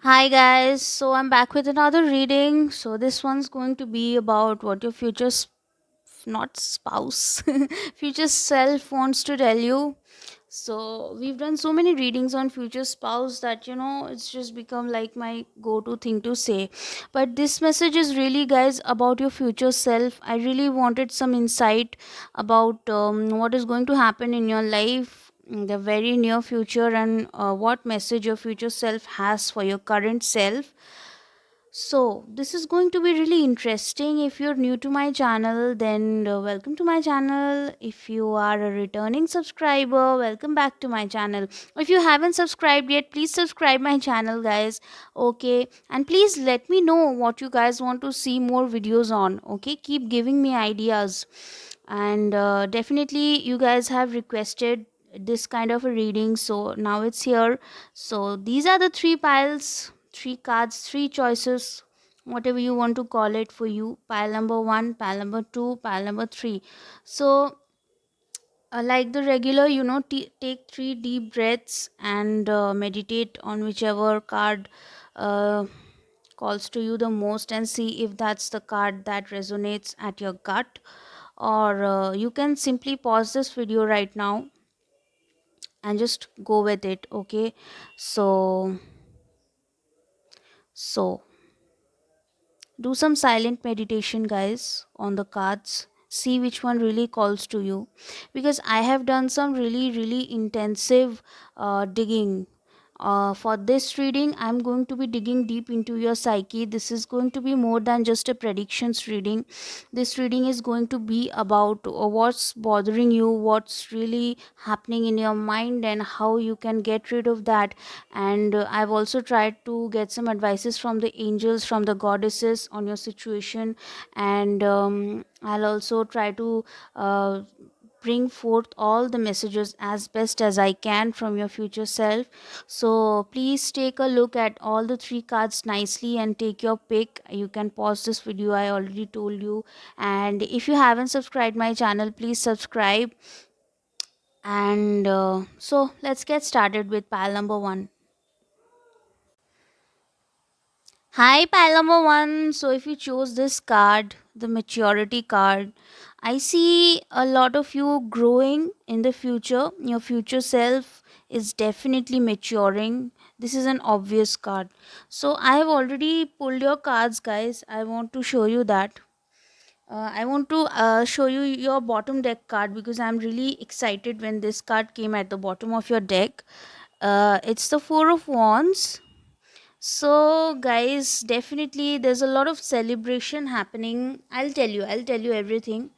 Hi guys, so I'm back with another reading. So this one's going to be about what your not spouse, future self wants to tell you. So we've done so many readings on future spouse that it's just become like my go-to thing to say. But this message is really, guys, about your future self. I really wanted some insight about what is going to happen in your life in the very near future, and what message your future self has for your current self. So, this is going to be really interesting. If you're new to my channel, then welcome to my channel. If you are a returning subscriber, welcome back to my channel. If you haven't subscribed yet, please subscribe my channel, guys. Okay, and please let me know what you guys want to see more videos on. Okay, keep giving me ideas, and definitely you guys have requested this kind of a reading, so now it's here. So these are the three piles, three cards, three choices, whatever you want to call it for you. Pile number 1, pile number 2, pile number 3. So like the regular, take 3 deep breaths and meditate on whichever card uh, calls to you the most, and see if that's the card that resonates at your gut. Or you can simply pause this video right now and just go with it. Okay, so do some silent meditation, guys, on the cards. See which one really calls to you, because I have done some really intensive digging. For this reading, I'm going to be digging deep into your psyche. This is going to be more than just a predictions reading. This reading is going to be about what's bothering you, what's really happening in your mind, and how you can get rid of that. And I've also tried to get some advices from the angels, from the goddesses on your situation. And I'll also try to bring forth all the messages as best as I can from your future self. So please take a look at all the three cards nicely and take your pick. You can pause this video, I already told you. And if you haven't subscribed my channel, please subscribe. And so let's get started with pile number 1. Hi, pile number 1. So if you chose this card, the maturity card, I see a lot of you growing in the future. Your future self is definitely maturing. This is an obvious card. So I have already pulled your cards, guys. I want to show you that. I want to show you your bottom deck card, because I'm really excited when this card came at the bottom of your deck. It's the Four of Wands. So, guys, definitely there's a lot of celebration happening. I'll tell you everything.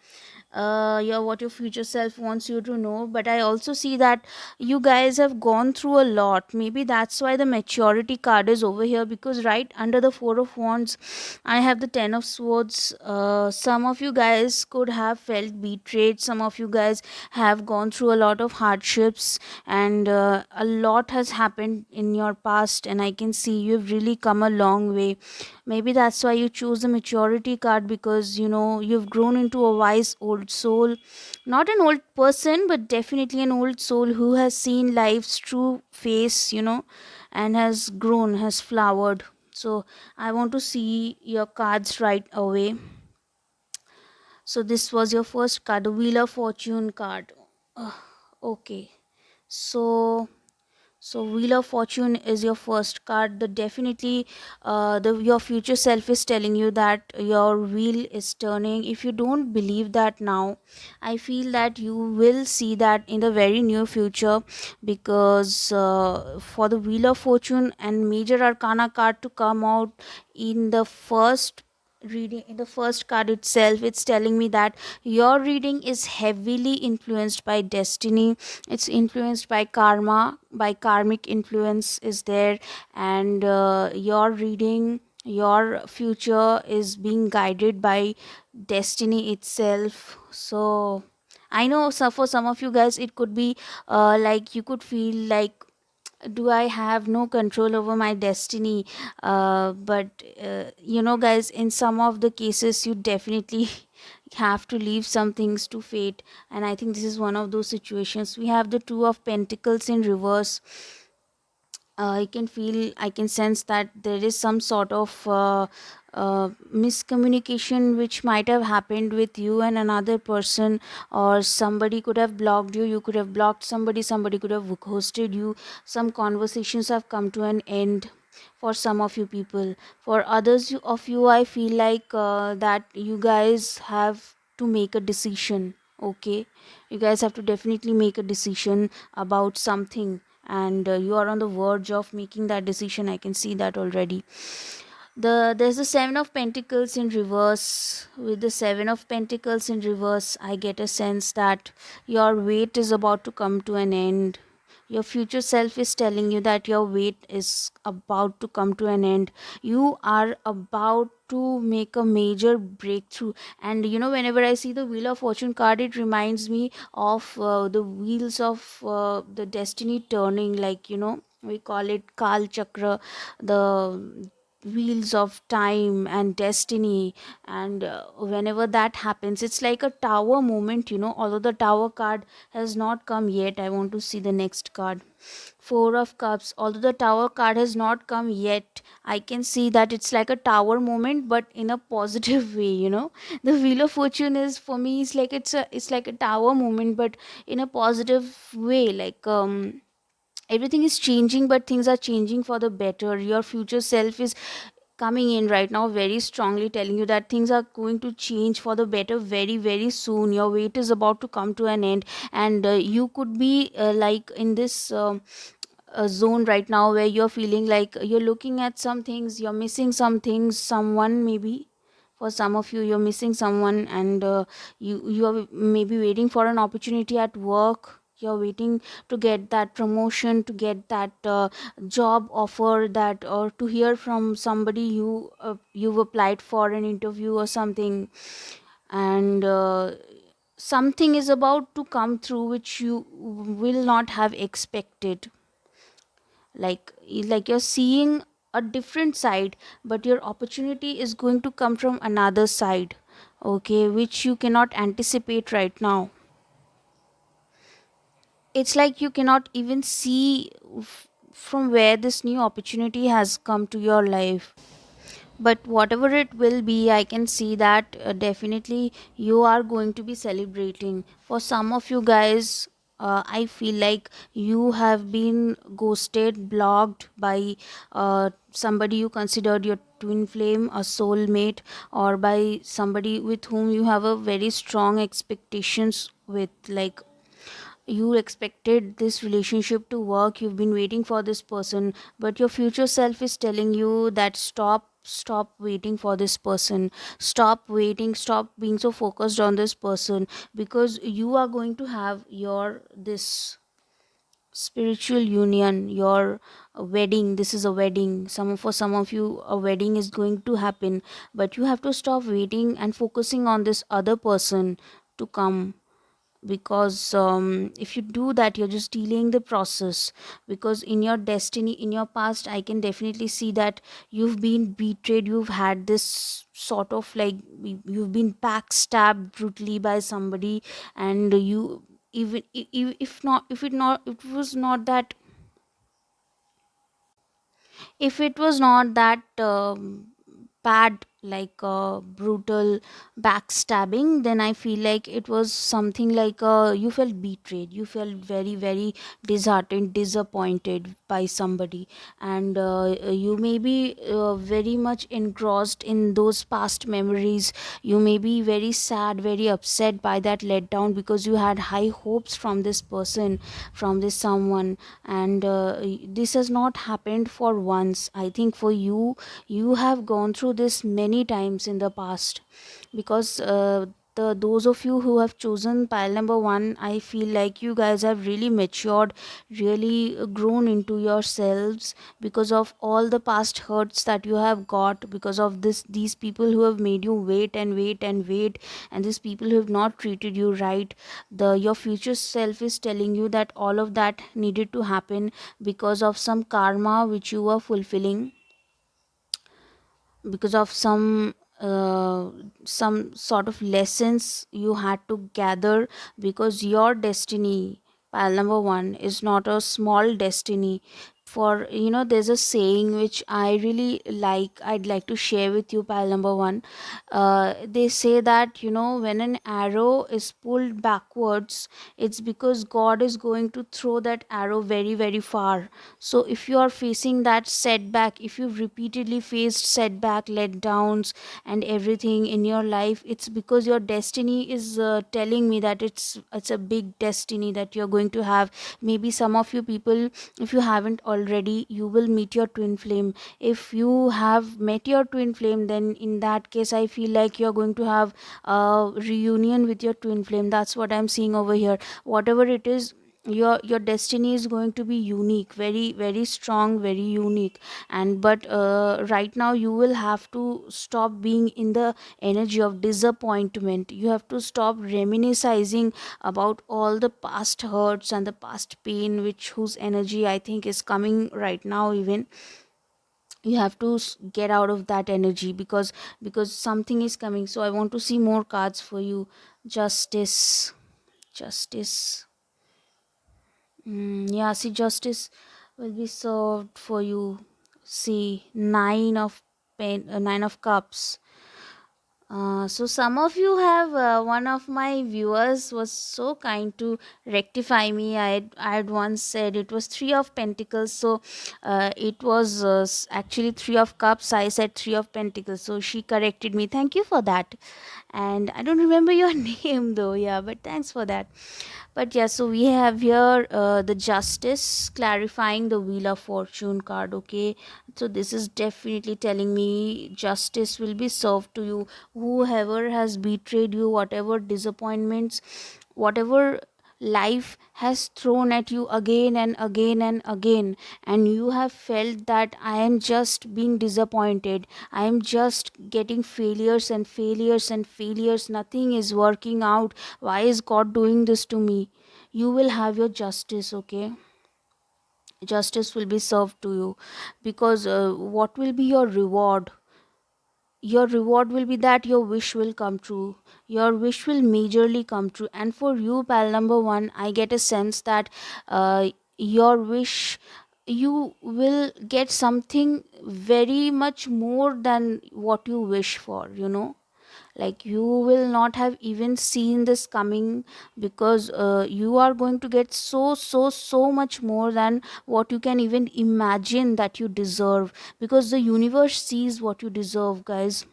Your what your future self wants you to know. But I also see that you guys have gone through a lot. Maybe that's why the maturity card is over here, because right under the Four of Wands, I have the Ten of Swords. Some of you guys could have felt betrayed. Some of you guys have gone through a lot of hardships, and a lot has happened in your past, and I can see you've really come a long way. Maybe that's why you choose the maturity card, because you've grown into a wise old soul. Not an old person, but definitely an old soul who has seen life's true face, and has grown, has flowered. So I want to see your cards right away. So this was your first card, the Wheel of Fortune card. Ugh, okay. So Wheel of Fortune is your first card. The definitely the your future self is telling you that your wheel is turning. If you don't believe that now, I feel that you will see that in the very near future, because for the Wheel of Fortune and Major Arcana card to come out in the first reading, in the first card itself, it's telling me that your reading is heavily influenced by destiny. It's influenced by karma, by karmic influence is there. And your reading, your future is being guided by destiny itself. So I know, so for some of you guys it could be like you could feel like, do I have no control over my destiny? But guys, in some of the cases you definitely have to leave some things to fate, and I think this is one of those situations. We have the Two of Pentacles in reverse. I can feel, I can sense that there is some sort of miscommunication which might have happened with you and another person, or somebody could have blocked you, you could have blocked somebody, somebody could have ghosted you. Some conversations have come to an end for some of you people. For others of you, I feel like that you guys have to make a decision. Okay, you guys have to definitely make a decision about something, and you are on the verge of making that decision. I can see that already. There's the seven of pentacles in reverse. With the seven of pentacles in reverse, I get a sense that your wait is about to come to an end. Your future self is telling you that your wait is about to come to an end. You are about to make a major breakthrough. And you know, whenever I see the Wheel of Fortune card, it reminds me of the wheels of the destiny turning, like, you know, we call it Kal Chakra, the wheels of time and destiny. And whenever that happens, it's like a tower moment, you know. Although the tower card has not come yet, I want to see the next card. Four of Cups. Although the tower card has not come yet, I can see that it's like a tower moment, but in a positive way, you know. The Wheel of Fortune is, for me, it's like it's like a tower moment, but in a positive way. Like, everything is changing, but things are changing for the better. Your future self is coming in right now very strongly, telling you that things are going to change for the better very very soon. Your wait is about to come to an end, and you could be like in this zone right now where you're feeling like you're looking at some things, you're missing some things, someone maybe. For some of you, you're missing someone, and you are maybe waiting for an opportunity at work. You're waiting to get that promotion, to get that job offer, that, or to hear from somebody you've applied for an interview or something. And something is about to come through which you will not have expected. Like you're seeing a different side, but your opportunity is going to come from another side, okay, which you cannot anticipate right now. It's like you cannot even see from where this new opportunity has come to your life. But whatever it will be, I can see that definitely you are going to be celebrating. For some of you guys, I feel like you have been ghosted, blocked by somebody you considered your twin flame, a soulmate, or by somebody with whom you have a very strong expectations with. Like, you expected this relationship to work, you've been waiting for this person, but your future self is telling you that stop waiting for this person. Stop waiting, stop being so focused on this person, because you are going to have your this spiritual union, your wedding. This is a wedding. For some of you, a wedding is going to happen, but you have to stop waiting and focusing on this other person to come. Because if you do that, you're just delaying the process. Because in your destiny, in your past, I can definitely see that you've been betrayed. You've had this sort of like, you've been backstabbed brutally by somebody. And you, even if not, if it not, it was not that, if it was not that bad, like brutal backstabbing, then I feel like it was something like you felt betrayed, you felt very very disheartened, disappointed by somebody. And you may be very much engrossed in those past memories. You may be very sad, very upset by that letdown, because you had high hopes from this person, from this someone. And this has not happened for once. I think for you, you have gone through this many times in the past. Because the those of you who have chosen pile number one, I feel like you guys have really matured, really grown into yourselves, because of all the past hurts that you have got, because of these people who have made you wait and wait and wait, and these people who have not treated you right. The Your future self is telling you that all of that needed to happen because of some karma which you were fulfilling, because of some sort of lessons you had to gather. Because your destiny, pile number one, is not a small destiny. For there's a saying which I really like, I'd like to share with you, pal number one. They say that when an arrow is pulled backwards, it's because God is going to throw that arrow very very far. So if you are facing that setback, if you've repeatedly faced setback, letdowns, and everything in your life, it's because your destiny is telling me that it's a big destiny that you're going to have. Maybe some of you people, if you haven't already, you will meet your twin flame. If you have met your twin flame, then in that case I feel like you're going to have a reunion with your twin flame. That's what I'm seeing over here. Whatever it is, your destiny is going to be unique, very very strong, very unique. And but right now you will have to stop being in the energy of disappointment. You have to stop reminiscing about all the past hurts and the past pain, which whose energy I think is coming right now. Even you have to get out of that energy, because something is coming. So I want to see more cards for you. Justice. Justice. Yeah, see, justice will be served for you. See, nine of cups. So some of you have, one of my viewers was so kind to rectify me. I had once said it was three of pentacles, so it was actually three of cups. I said three of pentacles, so she corrected me. Thank you for that. And I don't remember your name though. Yeah, but thanks for that. But yeah, so we have here the justice clarifying the wheel of fortune card. Okay, so this is definitely telling me justice will be served to you. Whoever has betrayed you, whatever disappointments, whatever life has thrown at you again and again and again, and you have felt that I am just being disappointed, I am just getting failures and failures and failures, nothing is working out, why is God doing this to me? You will have your justice. Okay, justice will be served to you, because what will be your reward? Your reward will be that your wish will come true. Your wish will majorly come true. And for you, pal number one, I get a sense that your wish, you will get something very much more than what you wish for, like you will not have even seen this coming, because you are going to get so much more than what you can even imagine that you deserve, because the universe sees what you deserve, guys.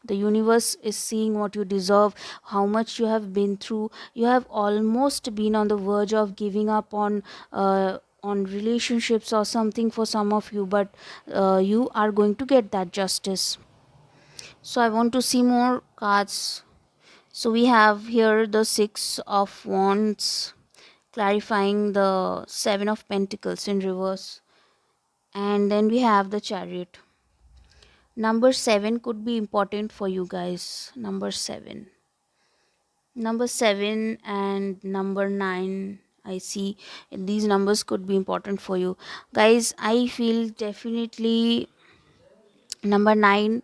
The universe is seeing what you deserve, how much you have been through. You have almost been on the verge of giving up on relationships or something for some of you, but you are going to get that justice. So I want to see more cards. So we have here the Six of Wands, clarifying the Seven of Pentacles in reverse. And then we have the Chariot. Number 7 could be important for you guys. Number 7. Number 7 and number 9. I see these numbers could be important for you. Guys, I feel definitely number 9.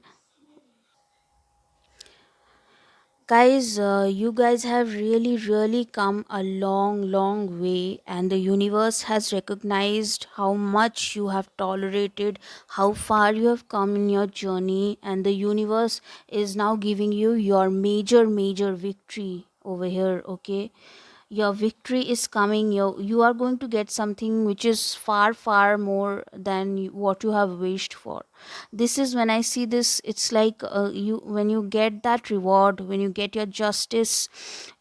Guys, you guys have really really come a long way, and the universe has recognized how much you have tolerated, how far you have come in your journey, and the universe is now giving you your major victory over here. Okay, your victory is coming. You are going to get something which is far more than what you have wished for. This is when I see this, it's like, you when you get that reward, when you get your justice,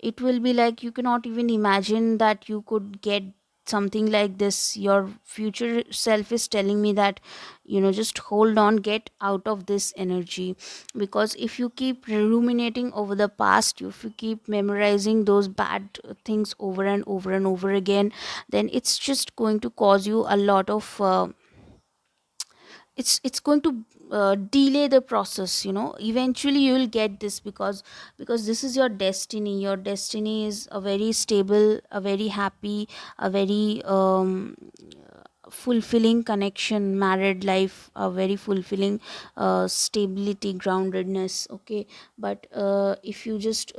it will be like you cannot even imagine that you could get something like this. Your future self is telling me that, just hold on, get out of this energy, because if you keep ruminating over the past, if you keep memorizing those bad things over and over and over again, then it's just going to cause you a lot of it's going to delay the process. Eventually you will get this, because this is your destiny. Your destiny is a very stable, a very happy, a very fulfilling connection, married life, a very fulfilling stability, groundedness. Okay, but if you just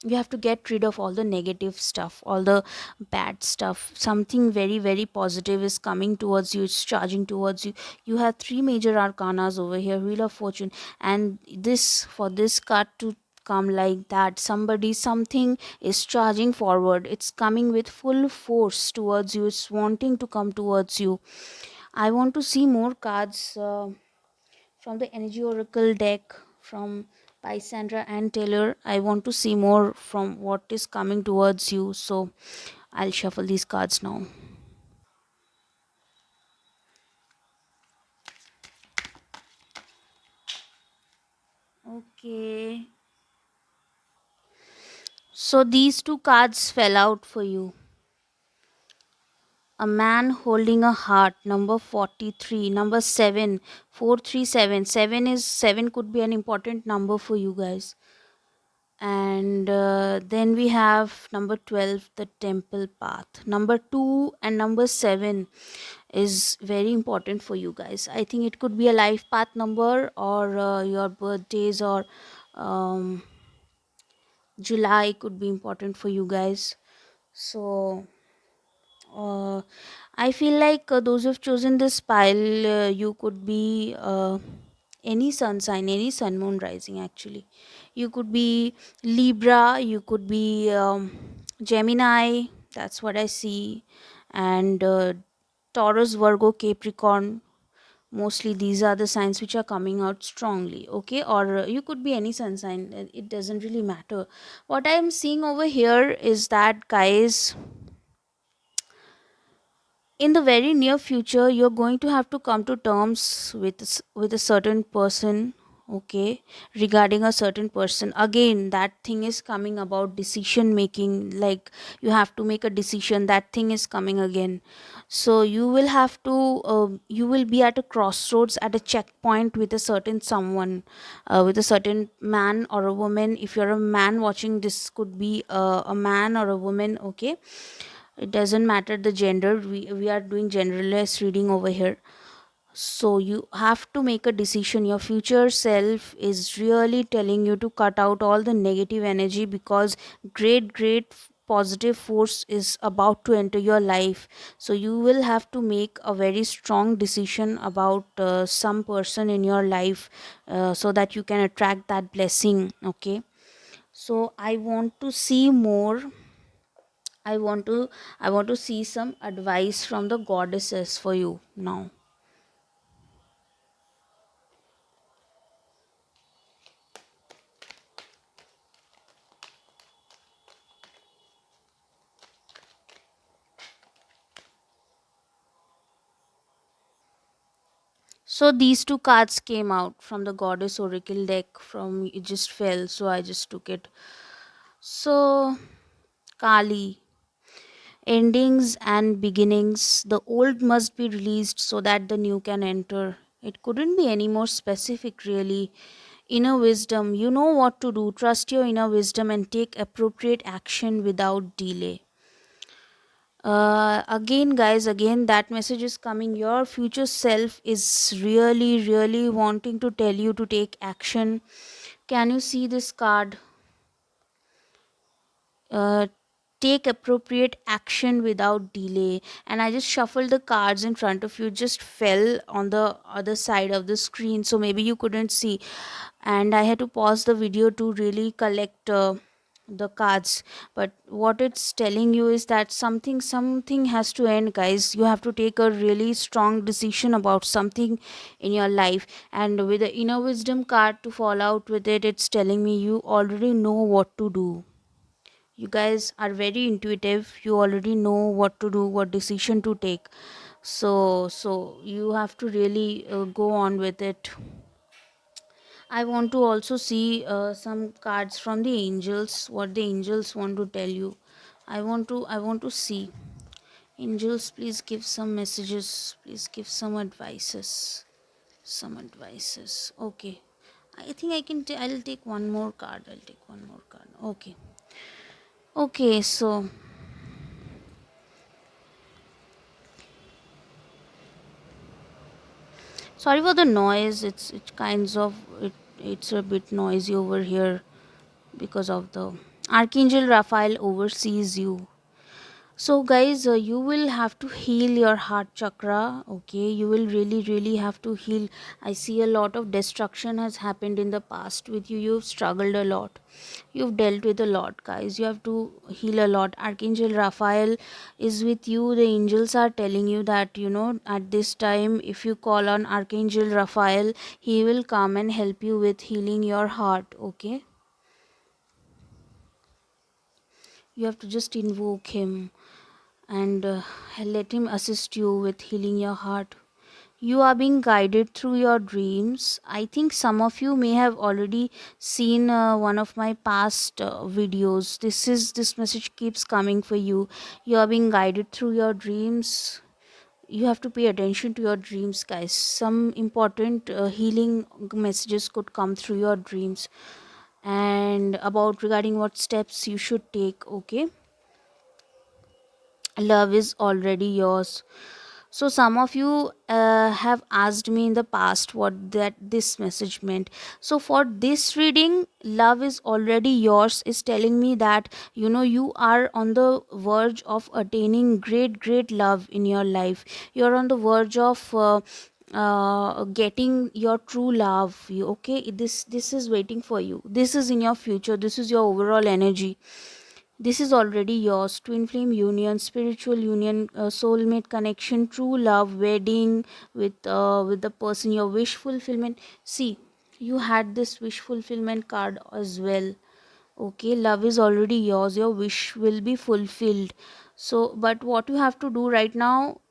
You have to get rid of all the negative stuff, all the bad stuff. Something very very positive is coming towards you, it's charging towards you. You have three major arcanas over here: Wheel of Fortune. And this, for this card to come like that, somebody, something is charging forward, it's coming with full force towards you, it's wanting to come towards you. I want to see more cards from the Energy Oracle deck from by Sandra and Taylor. I want to see more from what is coming towards you. So I'll shuffle these cards now. Okay. So these two cards fell out for you. A man holding a heart, number 43, number 7, 437. 7 is 7 could be an important number for you guys. And then we have number 12, the temple path. Number 2 and number 7 is very important for you guys. I think it could be a life path number, or your birthdays, or um, July could be important for you guys. So uh, I feel like those who've chosen this pile, you could be any sun sign, any sun moon rising actually. You could be Libra, you could be Gemini, that's what I see, and Taurus, Virgo, Capricorn. Mostly these are the signs which are coming out strongly, okay? Or you could be any sun sign, it doesn't really matter. What I am seeing over here is that, guys, in the very near future you're going to have to come to terms with with a certain person, okay? Regarding a certain person, again that thing is coming about decision making, like you have to make a decision, that thing is coming again. So you will have to you will be at a crossroads, at a checkpoint with a certain someone, with a certain man or a woman. If you're a man watching this, could be a man or a woman, okay? It doesn't matter the gender, we are doing generalized reading over here. So you have to make a decision. Your future self is really telling you to cut out all the negative energy, because great positive force is about to enter your life. So you will have to make a very strong decision about some person in your life, so that you can attract that blessing, okay? So I want to see more. I want to see some advice from the goddesses for you now. So these two cards came out from the goddess oracle deck, from it just fell, so I just took it. So Kali, endings and beginnings. The old must be released so that the new can enter. It couldn't be any more specific, really. Inner wisdom, you know what to do. Trust your inner wisdom and take appropriate action without delay. Again, guys, again that message is coming. Your future self is really wanting to tell you to take action. Can you see this card? uh, Take appropriate action without delay. And I just shuffled the cards in front of you, just fell on the other side of the screen, so maybe you couldn't see, and I had to pause the video to really collect the cards. But what it's telling you is that something has to end, guys. You have to take a really strong decision about something in your life. And with the inner wisdom card to fall out with it, it's telling me you already know what to do. You guys are very intuitive, you already know what to do, what decision to take. So you have to really go on with it. I want to also see some cards from the angels, what the angels want to tell you. I want to see. Angels, please give some messages, please give some advices. Some advices, okay. I think I'll take one more card, I'll take one more card, okay. Okay, so sorry for the noise. It's kinds of it's a bit noisy over here because of the Archangel Raphael oversees you. So, guys, you will have to heal your heart chakra. Okay, you will really have to heal. I see a lot of destruction has happened in the past with you. You've struggled a lot, you've dealt with a lot, guys. You have to heal a lot. Archangel Raphael is with you. The angels are telling you that, at this time, if you call on Archangel Raphael, he will come and help you with healing your heart. Okay, you have to just invoke him and let him assist you with healing your heart. You are being guided through your dreams. I think some of you may have already seen one of my past videos. This message keeps coming for you. You are being guided through your dreams. You have to pay attention to your dreams, guys. Some important healing messages could come through your dreams, and about regarding what steps you should take. Okay, love is already yours. So some of you have asked me in the past what that this message meant. So for this reading, love is already yours is telling me that, you are on the verge of attaining great love in your life. You're on the verge of getting your true love. Okay, this is waiting for you. This is in your future. This is your overall energy. This is already yours. Twin flame union, spiritual union, soulmate connection, true love, wedding with the person, your wish fulfillment. See, you had this wish fulfillment card as well. Okay, love is already yours. Your wish will be fulfilled. So, but what you have to do right now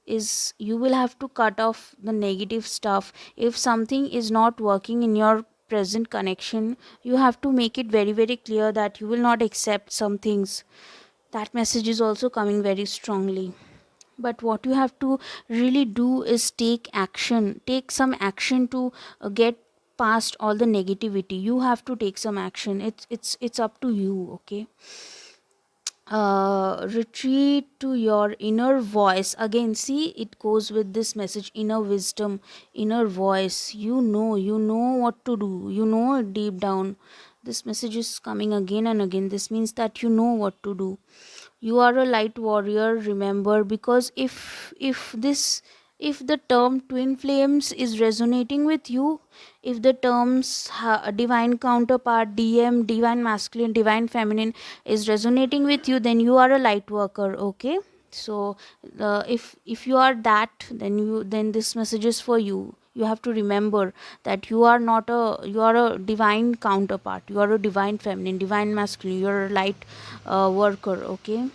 is you will have to cut off the negative stuff. If something is not working in your present connection, you have to make it very clear that you will not accept some things. That message is also coming very strongly. But what you have to really do is take action. Take some action to get past all the negativity. You have to take some action. It's up to you. Okay, retreat to your inner voice. Again, see, it goes with this message: inner wisdom, inner voice. You know what to do. You know it deep down. This message is coming again and again. This means that you know what to do. You are a light warrior, remember, because if the term twin flames is resonating with you, if the terms divine counterpart, DM, divine masculine, divine feminine is resonating with you, then you are a light worker. Okay, so if you are that, then this message is for you. You have to remember that you are not a you are a divine counterpart. You are a divine feminine, divine masculine. You are a light worker. Okay,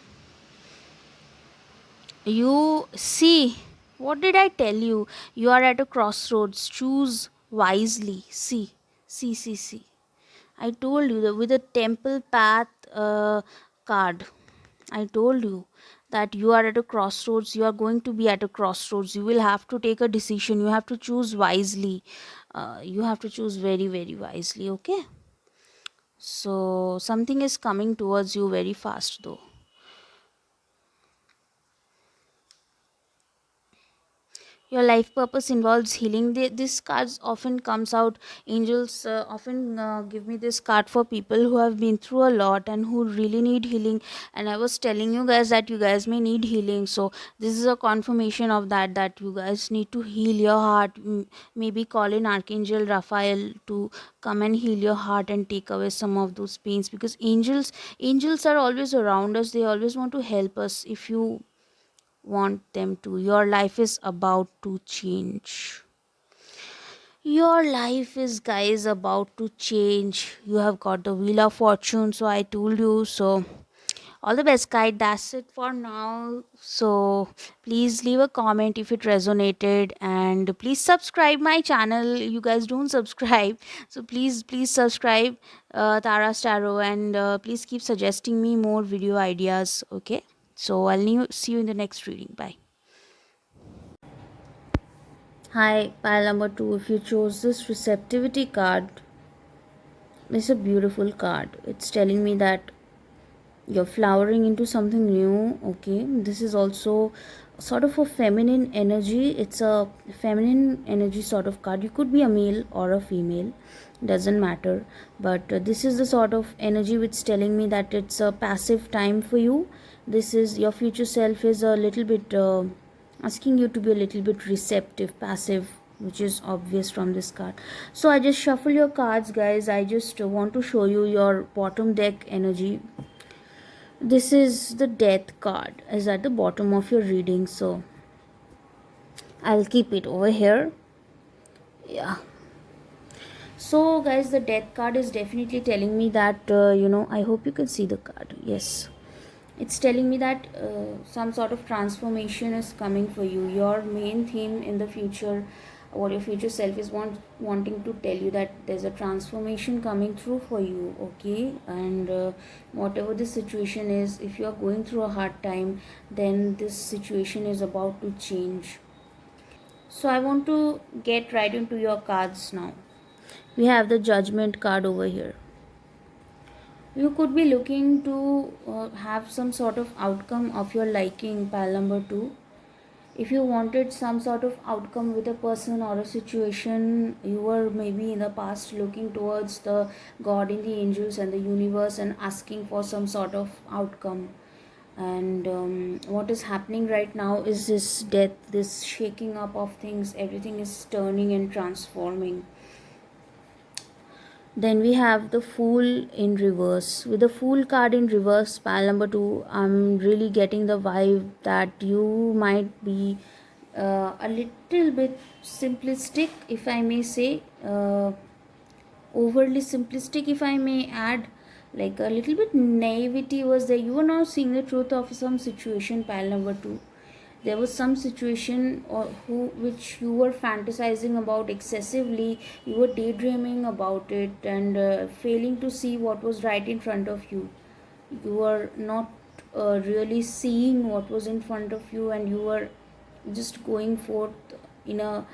you see, what did I tell you? You are at a crossroads. Choose wisely. See. I told you that with a temple path card. I told you that you are at a crossroads. You are going to be at a crossroads. You will have to take a decision. You have to choose wisely. You have to choose very wisely. Okay. So something is coming towards you very fast, though. Your life purpose involves healing. This cards often comes out. Angels often give me this card for people who have been through a lot and who really need healing. And I was telling you guys that you guys may need healing. So this is a confirmation of that you guys need to heal your heart. Maybe call in Archangel Raphael to come and heal your heart and take away some of those pains, because angels are always around us. They always want to help us if you want them to. Your life is about to change. Your life is, guys, about to change. You have got the Wheel of Fortune, so I told you. So all the best, guys. That's it for now. So please leave a comment if it resonated, and please subscribe my channel. You guys don't subscribe, so please subscribe, Tara's Tarot, and please keep suggesting me more video ideas. Okay, so see you in the next reading. Bye. Hi, pile number 2. If you chose this receptivity card, it's a beautiful card. It's telling me that you're flowering into something new. Okay, this is also sort of a feminine energy. It's a feminine energy sort of card. You could be a male or a female, doesn't matter. But this is the sort of energy which is telling me that it's a passive time for you. This is your future self is a little bit asking you to be a little bit receptive, passive, which is obvious from this card. So I just shuffle your cards, guys. I just want to show you your bottom deck energy. This is the death card is at the bottom of your reading, so I'll keep it over here. Yeah. So guys, the death card is definitely telling me that I hope you can see the card. Yes, it's telling me that some sort of transformation is coming for you. Your main theme in the future, or your future self is wanting to tell you that there's a transformation coming through for you. Okay, and whatever the situation is, if you are going through a hard time, then this situation is about to change. So I want to get right into your cards now. We have the judgment card over here. You could be looking to have some sort of outcome of your liking, pile number 2. If you wanted some sort of outcome with a person or a situation, you were maybe in the past looking towards the God in the angels and the universe and asking for some sort of outcome. And what is happening right now is this death, this shaking up of things. Everything is turning and transforming. Then we have the Fool in reverse. With the Fool card in reverse, pile number 2, I'm really getting the vibe that you might be a little bit simplistic, if I may say, overly simplistic, if I may add. Like a little bit naivety was there. You were not seeing the truth of some situation, pile number 2. There was some situation or which you were fantasizing about excessively. You were daydreaming about it and failing to see what was right in front of you. You were not really seeing what was in front of you, and you were just going forth in a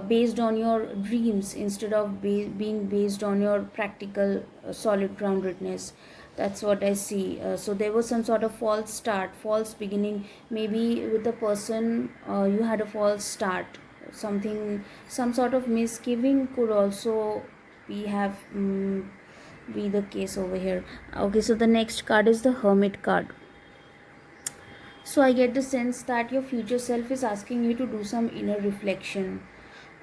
based on your dreams instead of being based on your practical solid groundedness. That's what I see. So there was some sort of false start, false beginning. Maybe with a person, you had a false start. Something, some sort of misgiving could also be the case over here. Okay, so the next card is the Hermit card. So I get the sense that your future self is asking you to do some inner reflection.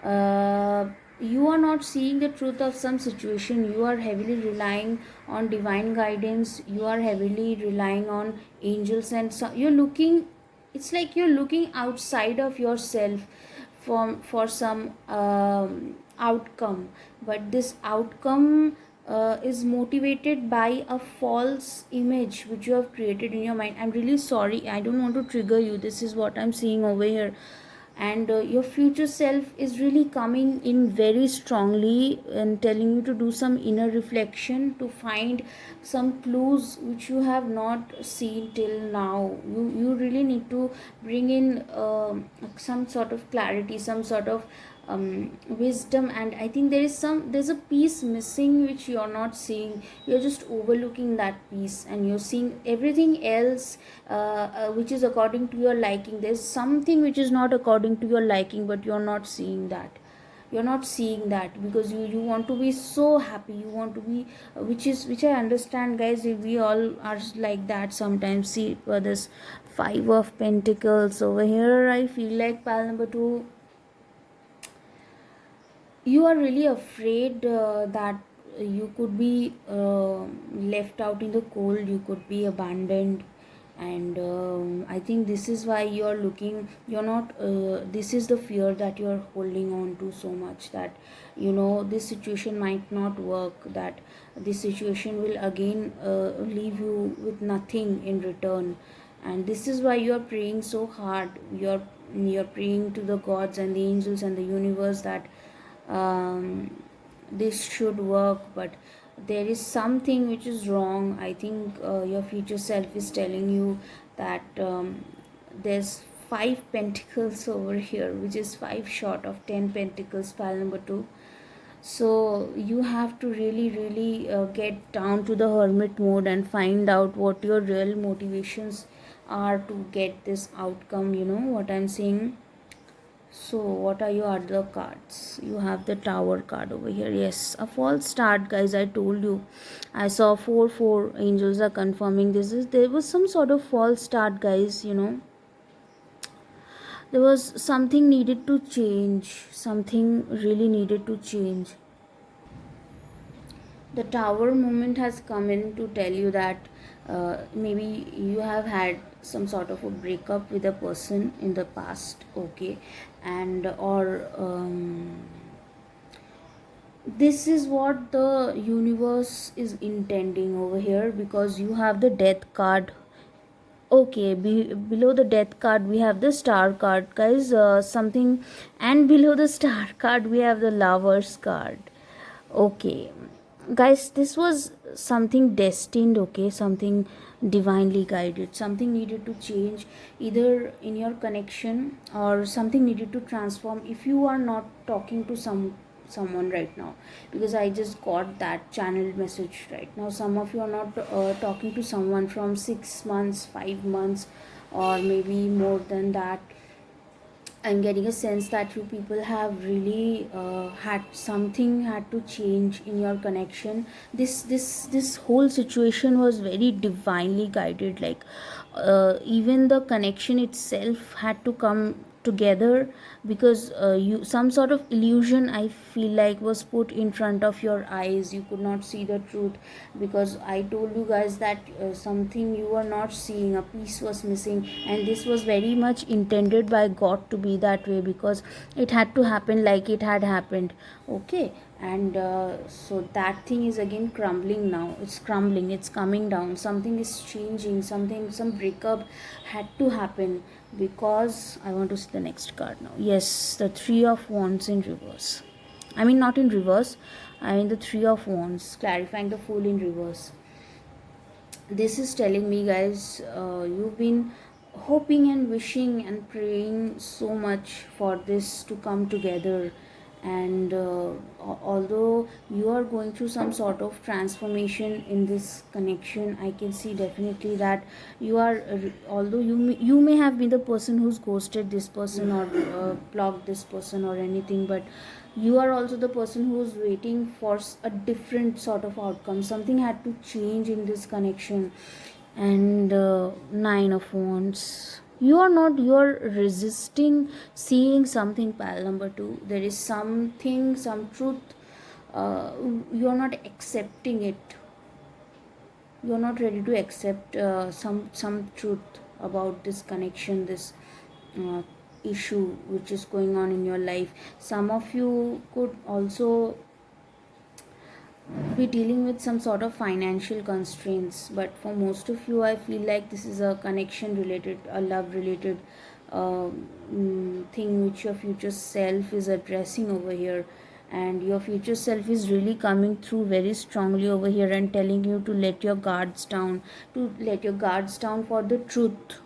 uh, you are not seeing the truth of some situation. You are heavily relying on divine guidance. You are heavily relying on angels, and so you're looking, it's like you're looking outside of yourself for some outcome. But this outcome is motivated by a false image which you have created in your mind. I'm really sorry, I don't want to trigger you. This is what I'm seeing over here. And your future self is really coming in very strongly and telling you to do some inner reflection, to find some clues which you have not seen till now. You really need to bring in some sort of clarity, some sort of wisdom. And I think there's a piece missing which you're not seeing. You're just overlooking that piece and you're seeing everything else which is according to your liking. There's something which is not according to your liking, but you're not seeing that. You're not seeing that because you want to be so happy. You want to be which I understand, guys. We all are like that sometimes. See, for this 5 of Pentacles over here, I feel like pile number 2, you are really afraid that you could be left out in the cold. You could be abandoned. And I think this is why you're looking, you're not this is the fear that you're holding on to so much, that this situation might not work, that this situation will again leave you with nothing in return. And this is why you're praying so hard. You're praying to the gods and the angels and the universe that this should work. But there is something which is wrong. I think your future self is telling you that there's 5 pentacles over here, which is 5 short of 10 pentacles, pile number 2. So you have to really get down to the hermit mode and find out what your real motivations are to get this outcome, you know what I'm saying. So what are your other cards? You have the tower card over here. Yes, a false start, guys. I told you. I saw four angels are confirming this is there was some sort of false start, guys, you know. There was something needed to change. Something really needed to change. The tower moment has come in to tell you that maybe you have had some sort of a breakup with a person in the past, okay, and or this is what the universe is intending over here, because you have the death card. Okay, below the death card we have the star card, guys, something, and below the star card we have the lovers card. Okay, guys, this was something destined, okay, something divinely guided, something needed to change either in your connection, or something needed to transform if you are not talking to someone right now, because I just got that channeled message right now. Some of you are not talking to someone from 6 months, 5 months, or maybe more than that. I'm getting a sense that you people have really had something had to change in your connection. This whole situation was very divinely guided. Like even the connection itself had to come together, because you some sort of illusion, I feel like, was put in front of your eyes. You could not see the truth, because I told you guys that something you were not seeing, a piece was missing, and this was very much intended by God to be that way, because it had to happen like it had happened, okay. And so that thing is again crumbling now. It's crumbling, it's coming down, something is changing, some breakup had to happen, because I want to see the next card now. Yes, the Three of Wands in reverse. I mean, not in reverse, I mean the Three of Wands, clarifying the Fool in reverse. This is telling me, guys, you've been hoping and wishing and praying so much for this to come together. And although you are going through some sort of transformation in this connection, I can see definitely that you are although you may have been the person who's ghosted this person, or blocked this person or anything, but you are also the person who is waiting for a different sort of outcome. Something had to change in this connection. And Nine of Wands, you are not, you are resisting seeing something. Pile number two, there is something, some truth, you are not accepting it. You are not ready to accept some truth about this connection, this uh, issue which is going on in your life. Some of you could also be dealing with some sort of financial constraints, but for most of you I feel like this is a connection related, a love related thing which your future self is addressing over here. And your future self is really coming through very strongly over here and telling you to let your guards down, to let your guards down for the truth,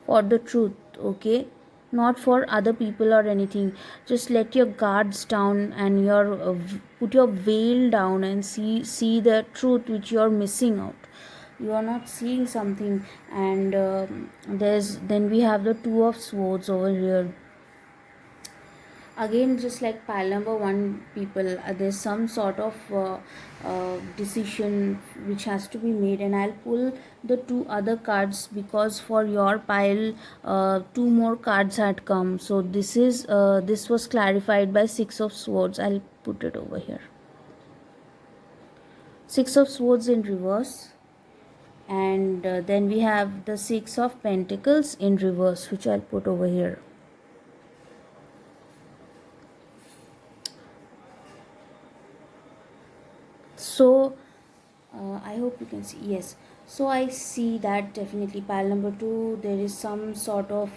for the truth, okay, not for other people or anything. Just let your guards down and your put your veil down and see the truth which you are missing out. You are not seeing something. And there's then we have the Two of Swords over here. Again, just like pile number one, people, there's some sort of decision which has to be made, and I'll pull the two other cards, because for your pile two more cards had come. So this was clarified by Six of Swords. I'll put it over here. Six of Swords in reverse. And then we have the Six of Pentacles in reverse, which I'll put over here. So I hope you can see. Yes, so I see that definitely pile number two, there is some sort of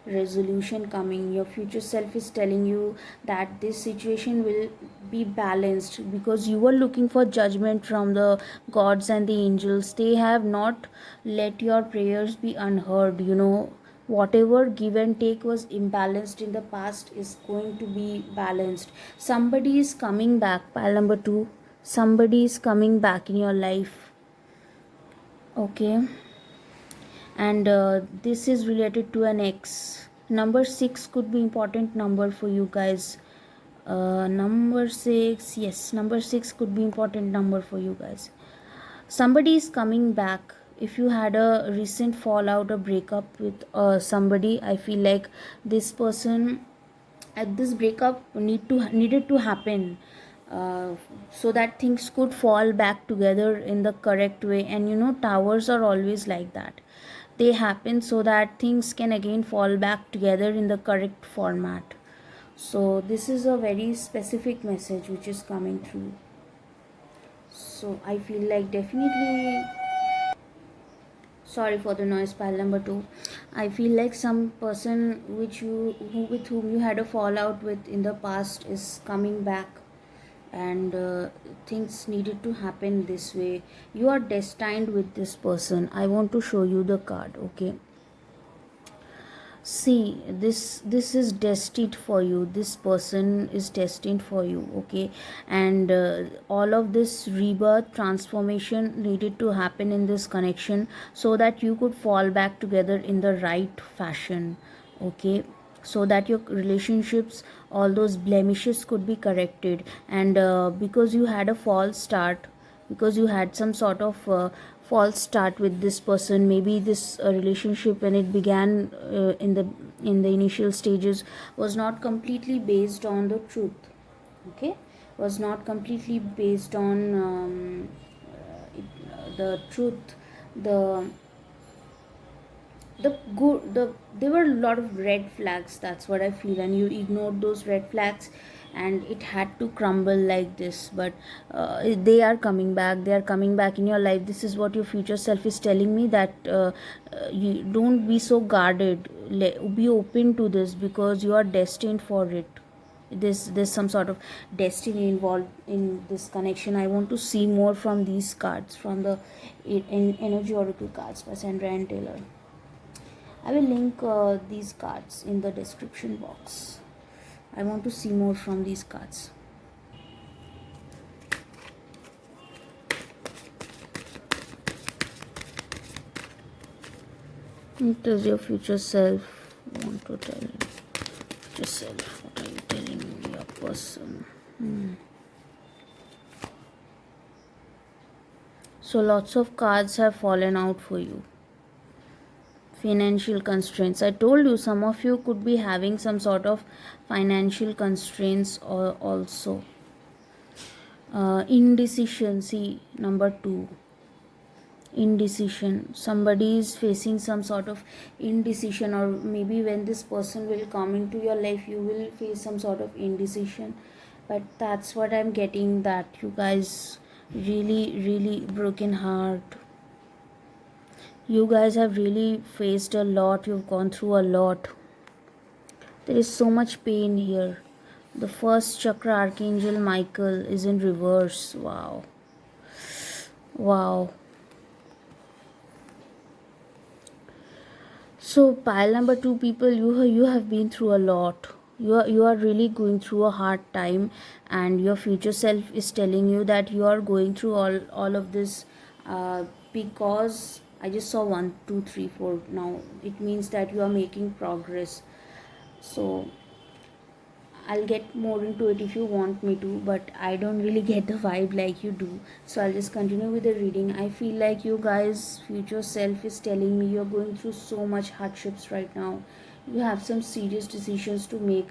resolution coming. Your future self is telling you that this situation will be balanced, because you were looking for judgment from the gods and the angels. They have not let your prayers be unheard, you know. Whatever give and take was imbalanced in the past is going to be balanced. Somebody is coming back, pile number two. Somebody is coming back in your life, okay. and this is related to an ex. Number 6 could be important number for you guys. Number 6, yes, number 6 could be important number for you guys. Somebody is coming back. If you had a recent fallout or breakup with somebody, I feel like this person at this breakup needed to happen, uh, so that things could fall back together in the correct way. And towers are always like that. They happen so that things can again fall back together in the correct format. So this is a very specific message which is coming through. So I feel like definitely, sorry for the noise, pile number 2. I feel like some person with whom you had a fallout with in the past is coming back, and things needed to happen this way. You are destined with this person. I want to show you the card, okay? See, this is destined for you. This person is destined for you, okay? And all of this rebirth transformation needed to happen in this connection, so that you could fall back together in the right fashion, okay? So that your relationships, all those blemishes could be corrected. And because you had a false start, because you had some sort of false start with this person, maybe this relationship when it began in the initial stages was not completely based on the truth, okay? Was not completely based on the truth. The the good the there were a lot of red flags, that's what I feel, and you ignored those red flags, and it had to crumble like this. But they are coming back. They are coming back in your life. This is what your future self is telling me, that you don't be so guarded. Be open to this, because you are destined for it. There's some sort of destiny involved in this connection. I want to see more from these cards, from the energy oracle cards by Sandra and Taylor. I will link these cards in the description box. I want to see more from these cards. What does your future self want to tell you? Future self, what are you telling your person? So lots of cards have fallen out for you. Financial constraints. I told you some of you could be having some sort of financial constraints or also. Indecision. See, number 2. Indecision. Somebody is facing some sort of indecision, or maybe when this person will come into your life, you will face some sort of indecision. But that's what I'm getting, that you guys really broken heart. You guys have really faced a lot. You've gone through a lot. There is so much pain here. The first chakra archangel Michael is in reverse. Wow. So pile number 2, people, you have been through a lot. You are really going through a hard time, and your future self is telling you that you are going through all of this, because I just saw 1 2 3 4. Now it means that you are making progress. So I'll get more into it if you want me to, but I don't really get the vibe like you do. So I'll just continue with the reading. I feel like you guys' future self is telling me you're going through so much hardships right now. You have some serious decisions to make,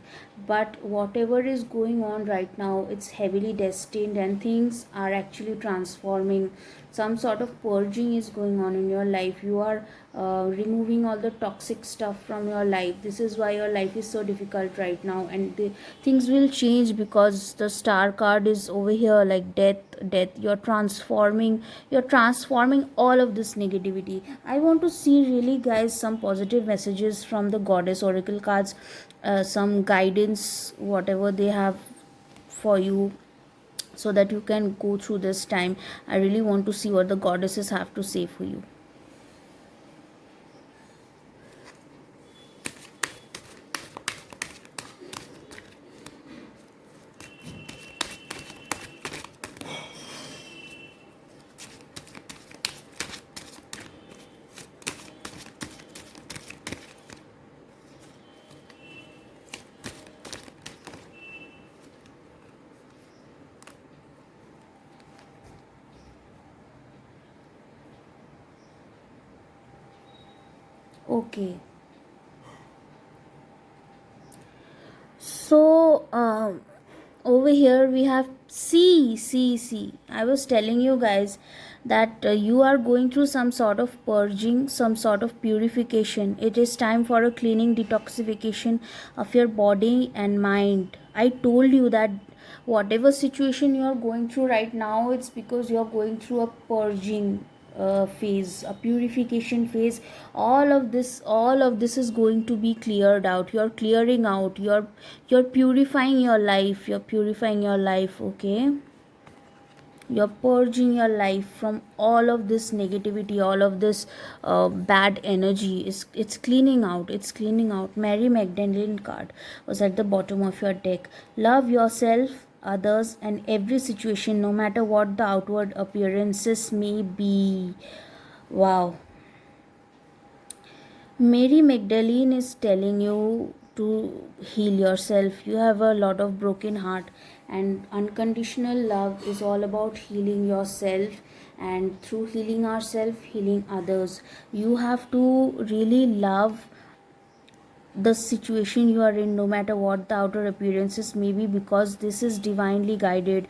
but whatever is going on right now, it's heavily destined, and things are actually transforming. Some sort of purging is going on in your life. You are removing all the toxic stuff from your life. This is why your life is so difficult right now, and things will change, because the star card is over here, like death. You're transforming all of this negativity. I want to see really, guys, some positive messages from the goddess oracle cards, some guidance, whatever they have for you, so that you can go through this time. I really want to see what the goddesses have to say for you. Okay. So, over here we have C. I was telling you guys that you are going through some sort of purging, some sort of purification. It is time for a cleaning, detoxification of your body and mind. I told you that whatever situation you are going through right now, it's because you are going through a purging phase, a purification phase. All of this is going to be cleared out. You're clearing out, you're purifying your life, you're purifying your life. Okay, you're purging your life from all of this negativity, all of this bad energy. It's cleaning out, it's cleaning out. Mary Magdalene card was at the bottom of your deck. Love yourself, others, and every situation, no matter what the outward appearances may be. Wow. Mary Magdalene is telling you to heal yourself. You have a lot of broken heart, and unconditional love is all about healing yourself, and through healing ourselves, healing others. You have to really love the situation you are in, no matter what the outer appearances may be, because this is divinely guided.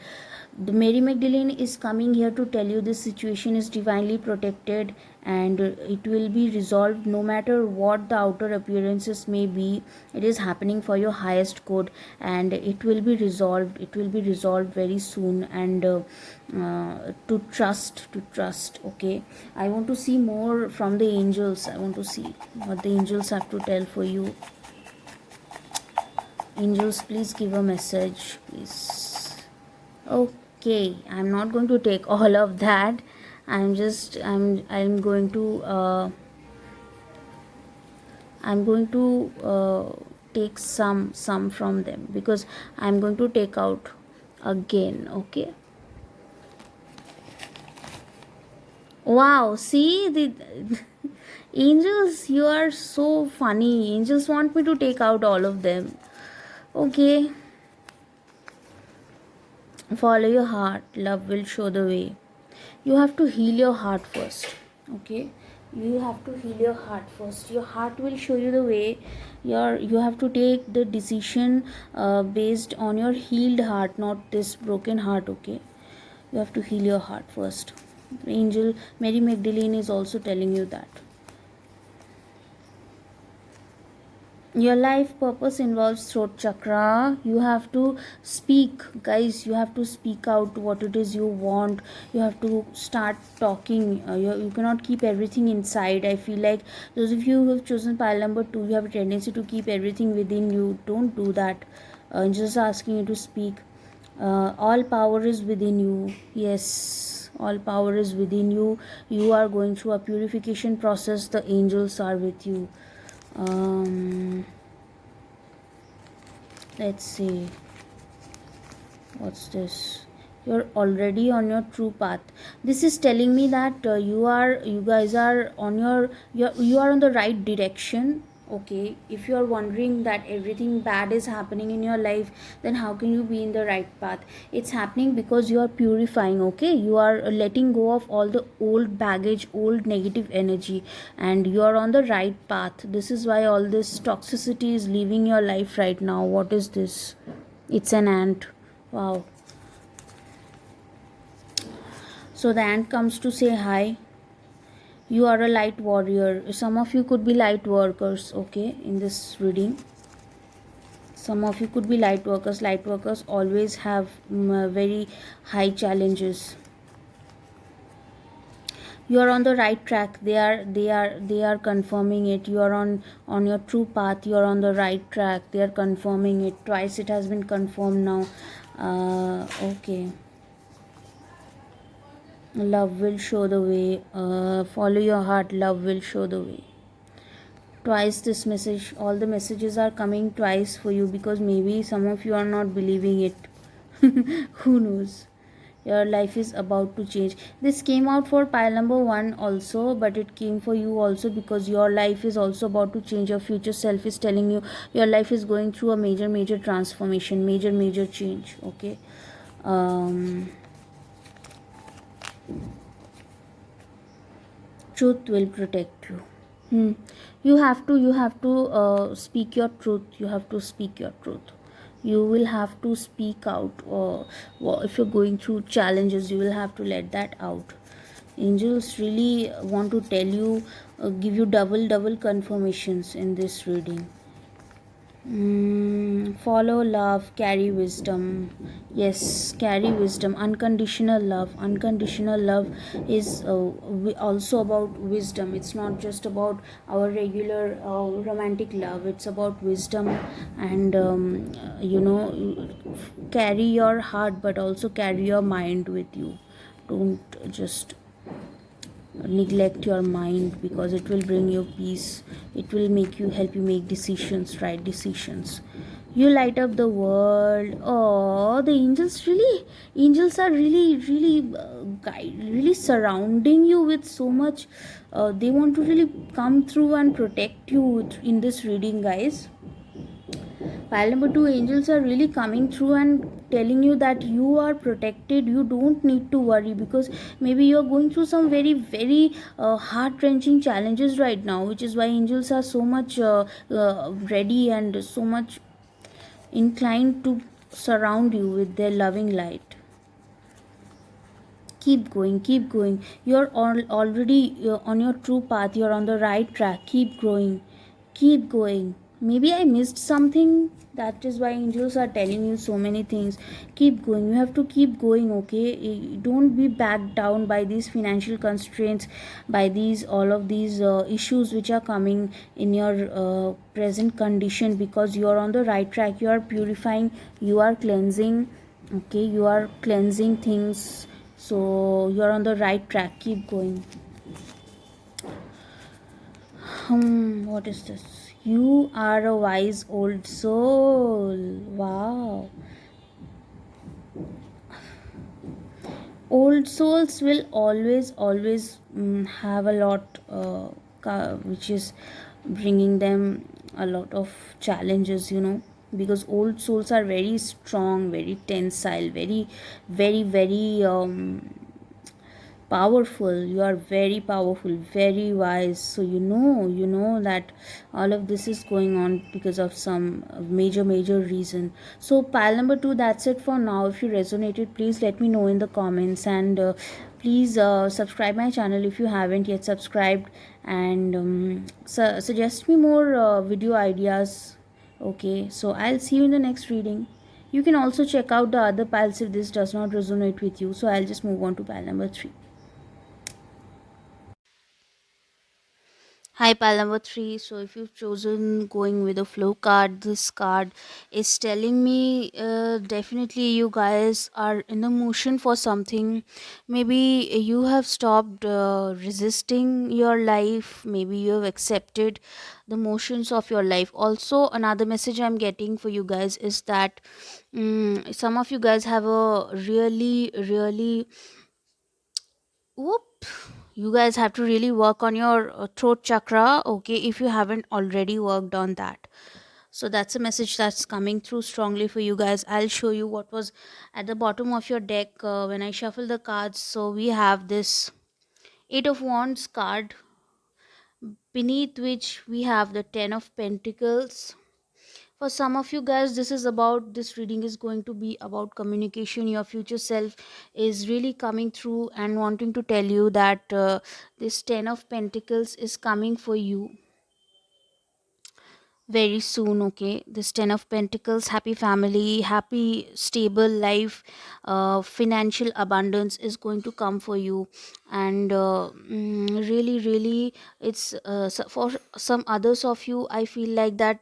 The Mary Magdalene is coming here to tell you this situation is divinely protected, and it will be resolved no matter what the outer appearances may be. It is happening for your highest good, and it will be resolved. It will be resolved very soon. And to trust. Okay, I want to see more from the angels. I want to see what the angels have to tell for you. Angels, please give a message, please. Okay, I'm not going to take all of that. I'm going to take some from them, because I'm going to take out again. Okay. Wow, see the angels, you are so funny. Angels want me to take out all of them. Okay. Follow your heart, love will show the way. You have to heal your heart first. Okay, you have to heal your heart first. Your heart will show you the way. You have to take the decision based on your healed heart, not this broken heart. Okay, you have to heal your heart first. Angel Mary Magdalene is also telling you that your life purpose involves throat chakra. You have to speak, guys. You have to speak out what it is you want. You have to start talking. You cannot keep everything inside. I feel like those of you who have chosen pile number 2, you have a tendency to keep everything within you. Don't do that. I'm just asking you to speak. All power is within you. Yes, all power is within you. You are going through a purification process. The angels are with you. Let's see, what's this? You're already on your true path. This is telling me that you guys are on you are on the right direction. Okay, if you are wondering that everything bad is happening in your life, then how can you be in the right path? It's happening because you are purifying. Okay, you are letting go of all the old baggage, old negative energy, and you are on the right path. This is why all this toxicity is leaving your life right now. What is this? It's an ant. Wow. So the ant comes to say hi. You are a light warrior. Some of you could be light workers. Okay, in this reading, some of you could be light workers. Light workers always have very high challenges. You are on the right track. They are confirming it. You are on your true path. You are on the right track. They are confirming it twice. It has been confirmed now. Okay, love will show the way. Follow your heart, love will show the way. Twice this message, all the messages are coming twice for you, because maybe some of you are not believing it. Who knows? Your life is about to change. This came out for pile number 1 also, but it came for you also, because your life is also about to change. Your future self is telling you your life is going through a major transformation, major change. Okay. Truth will protect you. You have to speak your truth. You have to speak your truth. You will have to speak out, or if you're going through challenges, you will have to let that out. Angels really want to tell you, give you double confirmations in this reading. Follow love, carry wisdom. Yes, carry wisdom. Unconditional love. Unconditional love is also about wisdom. It's not just about our regular romantic love. It's about wisdom, and carry your heart, but also carry your mind with you. Don't just neglect your mind, because it will bring you peace. It will make you, help you make decisions, right decisions. You light up the world. Oh, the angels are really surrounding you with so much. They want to really come through and protect you in this reading, guys. Pile number two, angels are really coming through and telling you that you are protected. You don't need to worry, because maybe you're going through some very heart wrenching challenges right now, which is why angels are so much ready and so much inclined to surround you with their loving light. Keep going, keep going. You're on your true path. You're on the right track. Keep growing, keep going. Maybe I missed something. That is why angels are telling you so many things. Keep going. You have to keep going, okay? Don't be backed down by these financial constraints, by these all of these issues which are coming in your present condition, because you are on the right track. You are purifying, you are cleansing, okay? You are cleansing things, so you're on the right track. Keep going. What is this? You are a wise old soul. Wow. Old souls will always have a lot which is bringing them a lot of challenges, because old souls are very strong, very tensile, very powerful. You are very powerful, very wise. So you know that all of this is going on because of some major reason. So pile number two, that's it for now. If you resonated, please let me know in the comments, and please subscribe my channel if you haven't yet subscribed, and suggest me more video ideas. Okay, so I'll see you in the next reading. You can also check out the other piles if this does not resonate with you. So I'll just move on to pile number three. Hi, pal number three. So, if you've chosen going with a flow card, this card is telling me definitely you guys are in the motion for something. Maybe you have stopped resisting your life, maybe you have accepted the motions of your life. Also, another message I'm getting for you guys is that some of you guys have a really whoop, you guys have to really work on your throat chakra, okay, if you haven't already worked on that. So that's a message that's coming through strongly for you guys. I'll show you what was at the bottom of your deck when I shuffle the cards. So we have this Eight of Wands card, beneath which we have the Ten of Pentacles. For some of you guys, this reading is going to be about communication. Your future self is really coming through and wanting to tell you that this Ten of Pentacles is coming for you very soon. Okay, this Ten of Pentacles, happy family, happy stable life, financial abundance is going to come for you. And really it's for some others of you, I feel like that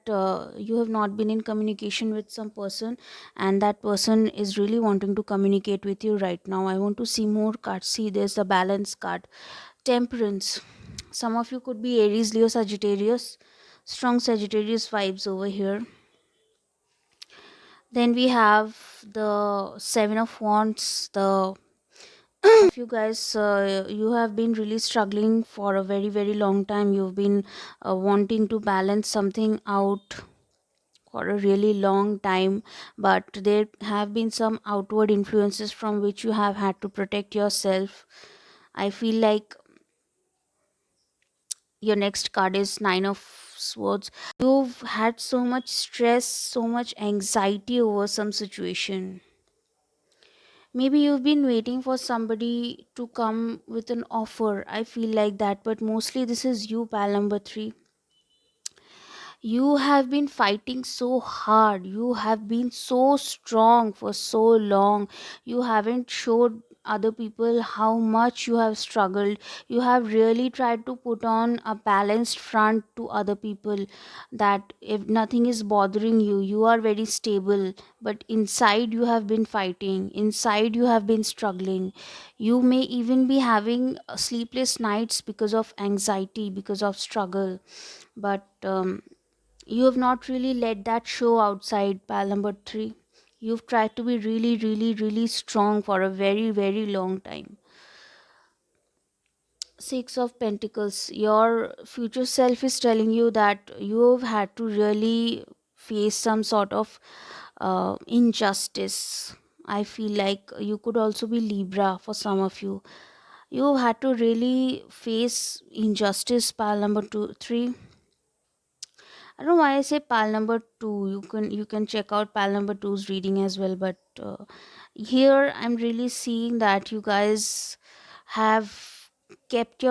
you have not been in communication with some person, and that person is really wanting to communicate with you right now. I want to see more cards. See, there's the Balance card, Temperance. Some of you could be Aries, Leo, Sagittarius. Strong Sagittarius vibes over here. Then we have the Seven of Wands. The of you guys, you have been really struggling for a very long time. You've been wanting to balance something out for a really long time, but there have been some outward influences from which you have had to protect yourself. I feel like Your next card is Nine of Swords. You've had so much stress, so much anxiety over some situation. Maybe you've been waiting for somebody to come with an offer. I feel like that, but mostly this is you, pal number 3. You have been fighting so hard. You have been so strong for so long. You haven't showed other people how much you have struggled. You have really tried to put on a balanced front to other people, that if nothing is bothering you, you are very stable. But inside, you have been fighting. Inside, you have been struggling. You may even be having sleepless nights because of anxiety, because of struggle. But you have not really let that show outside, pal number 3. You've tried to be really, really, really strong for a very, very long time. Six of Pentacles. Your future self is telling you that you've had to really face some sort of injustice. I feel like you could also be Libra for some of you. You've had to really face injustice, pal number 3. I don't know why I say pal number 2. You can check out pal number two's reading as well. But here I'm really seeing that you guys have kept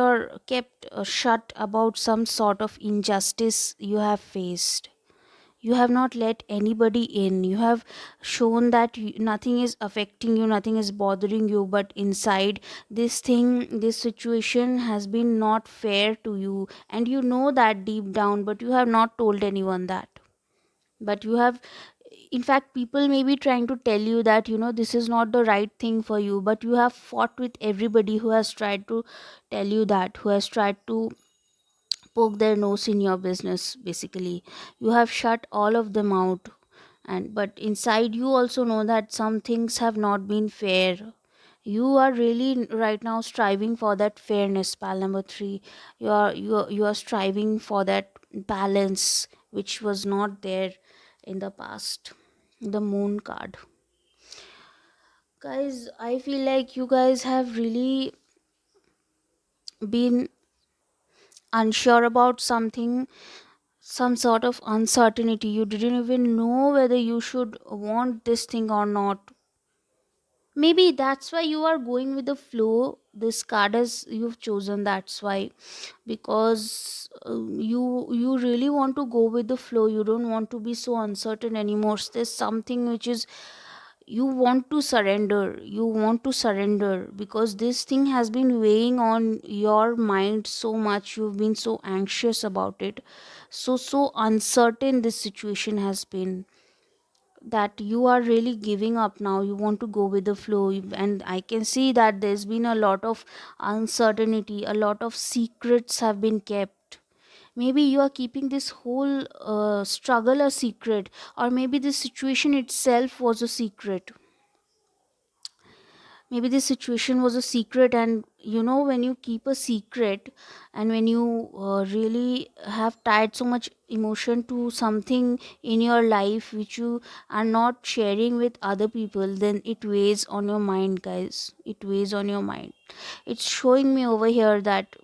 shut about some sort of injustice you have faced. You have not let anybody in. You have shown that nothing is affecting you, nothing is bothering you, but inside, this situation has been not fair to you, and you know that deep down, but you have not told anyone that. But you have, in fact, people may be trying to tell you that this is not the right thing for you, but you have fought with everybody who has tried to tell you that, who has tried to poke their nose in your business. Basically, you have shut all of them out. And but inside, you also know that some things have not been fair. You are really right now striving for that fairness, pal number 3. You are striving for that balance, which was not there in the past. The Moon card. Guys, I feel like you guys have really been unsure about something, some sort of uncertainty. You didn't even know whether you should want this thing or not. Maybe that's why you are going with the flow. This card is you've chosen, that's why. Because you really want to go with the flow. You don't want to be so uncertain anymore. There's something which is, you want to surrender. You want to surrender because this thing has been weighing on your mind so much. You've been so anxious about it, so uncertain this situation has been, that you are really giving up now. You want to go with the flow. And I can see that there's been a lot of uncertainty, a lot of secrets have been kept. Maybe you are keeping this whole struggle a secret, or maybe the situation itself was a secret. Maybe this situation was a secret. And when you keep a secret, and when you really have tied so much emotion to something in your life which you are not sharing with other people, then it weighs on your mind, guys. It weighs on your mind. It's showing me over here that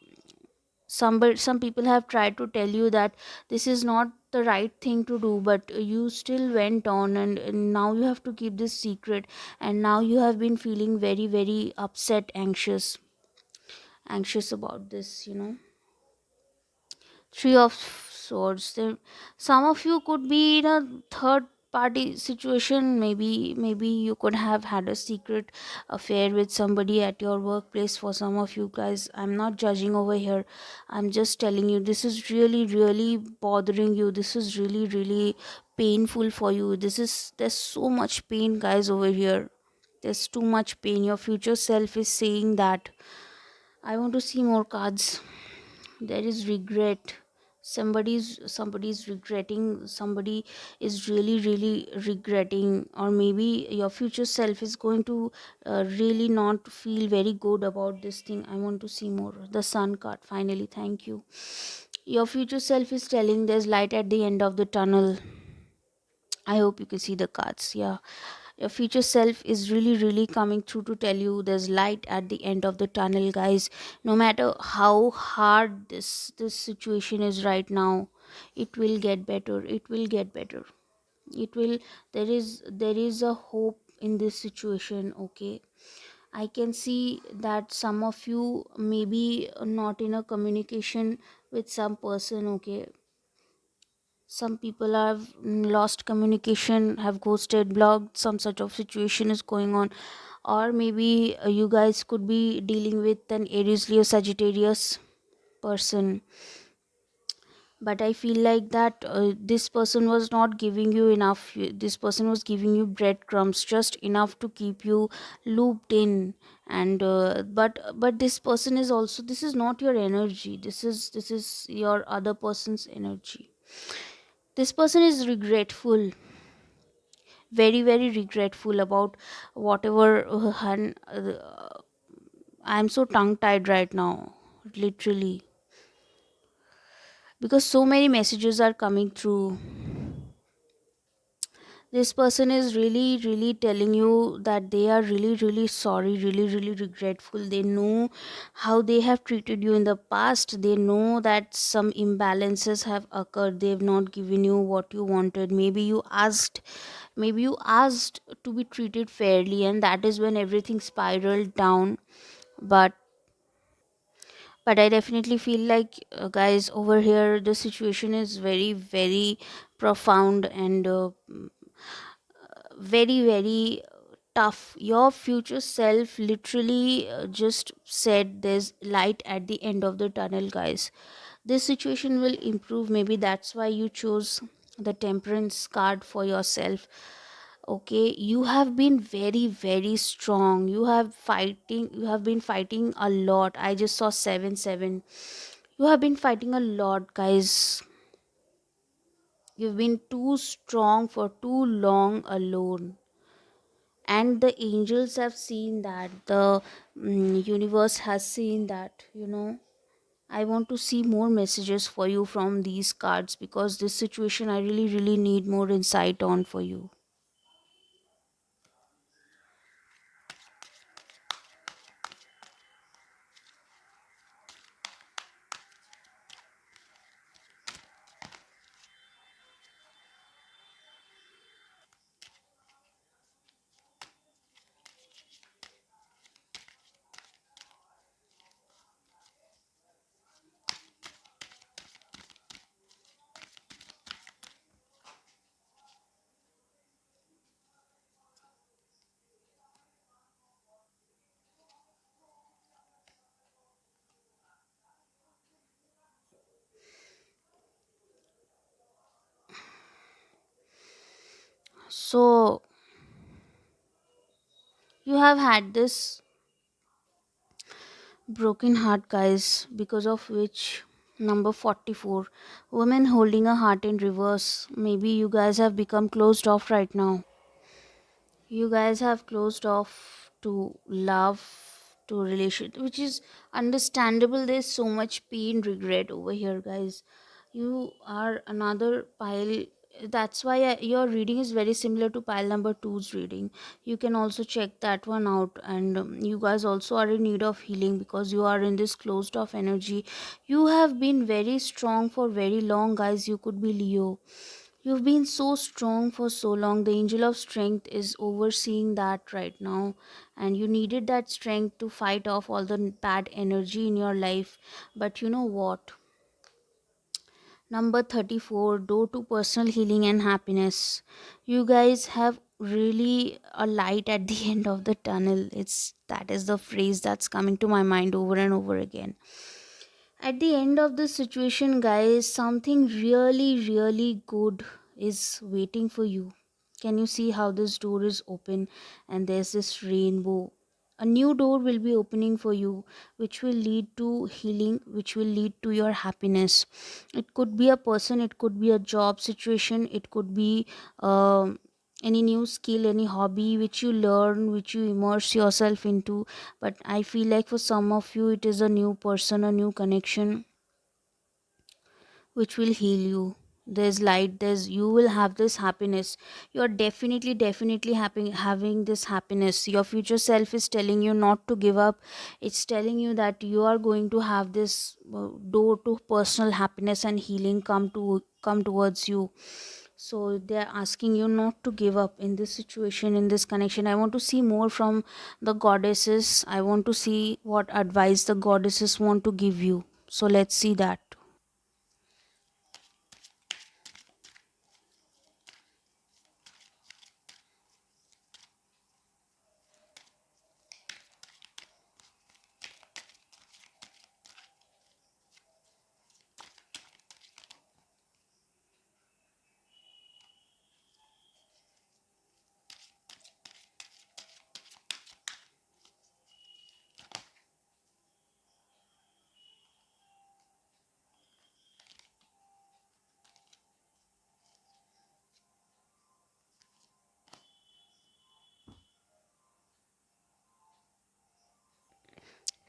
some people have tried to tell you that this is not the right thing to do, but you still went on, and now you have to keep this secret. And now you have been feeling very, very upset, anxious about this. Three of Swords. Then some of you could be in a third party situation. Maybe you could have had a secret affair with somebody at your workplace. For some of you guys, I'm not judging over here. I'm just telling you, this is really, really bothering you. This is really, really painful for you. There's so much pain, guys, over here. There's too much pain. Your future self is saying that. I want to see more cards. There is regret. Somebody's regretting. Somebody is really, really regretting. Or maybe your future self is going to really not feel very good about this thing. I want to see more. The Sun card, finally. Thank you. Your future self is telling there's light at the end of the tunnel. I hope you can see the cards. Yeah, Your future self is really, really coming through to tell you there's light at the end of the tunnel, guys. No matter how hard this situation is right now, it will get better. It will get better. It will. There is a hope in this situation. Okay, I can see that some of you maybe not in a communication with some person. Okay, some people have lost communication, have ghosted, blocked, some sort of situation is going on. Or maybe you guys could be dealing with an Aries, Leo, Sagittarius person. But I feel like that this person was not giving you enough. This person was giving you breadcrumbs, just enough to keep you looped in. And but this person is also, this is not your energy, this is your other person's energy. This person is regretful, very, very regretful about whatever I'm so tongue tied right now, literally, because so many messages are coming through. This person is really, really telling you that they are really, really sorry, really, really regretful. They know how they have treated you in the past. They know that some imbalances have occurred. They've not given you what you wanted. Maybe you asked to be treated fairly, and that is when everything spiraled down. But but I definitely feel like, guys, over here the situation is very, very profound and very, very tough. Your future self literally just said there's light at the end of the tunnel, guys. This situation will improve. Maybe that's why you chose the temperance card for yourself. Okay, you have been very, very strong. You have been fighting a lot. I just saw 7 7. You have been fighting a lot, guys. You've been too strong for too long alone, and the angels have seen that. The universe has seen that. I want to see more messages for you from these cards, because this situation I really, really need more insight on for you. So you have had this broken heart, guys, because of which number 44, women holding a heart in reverse. Maybe you guys have become closed off right now. You guys have closed off to love, to relation, which is understandable. There's so much pain, regret over here, guys. You are another pile. That's why your reading is very similar to pile number two's reading. You can also check that one out. And you guys also are in need of healing, because you are in this closed off energy. You have been very strong for very long, guys. You could be Leo. You've been so strong for so long. The angel of strength is overseeing that right now. And you needed that strength to fight off all the bad energy in your life. But you know what? Number 34, door to personal healing and happiness. You guys have really a light at the end of the tunnel. That is the phrase that's coming to my mind over and over again. At the end of the situation, guys, something really, really good is waiting for you. Can you see how this door is open and there's this rainbow? A new door will be opening for you, which will lead to healing, which will lead to your happiness. It could be a person, it could be a job situation, it could be um any new skill, any hobby which you learn, which you immerse yourself into. But I feel like for some of you, it is a new person, a new connection which will heal you. there's light, there's, you will have this happiness. You're definitely having this happiness. Your future self is telling you not to give up. It's telling you that you are going to have this door to personal happiness and healing come towards you. So they're asking you not to give up in this situation, in this connection. I want to see more from the goddesses. I want to see what advice the goddesses want to give you. So let's see that.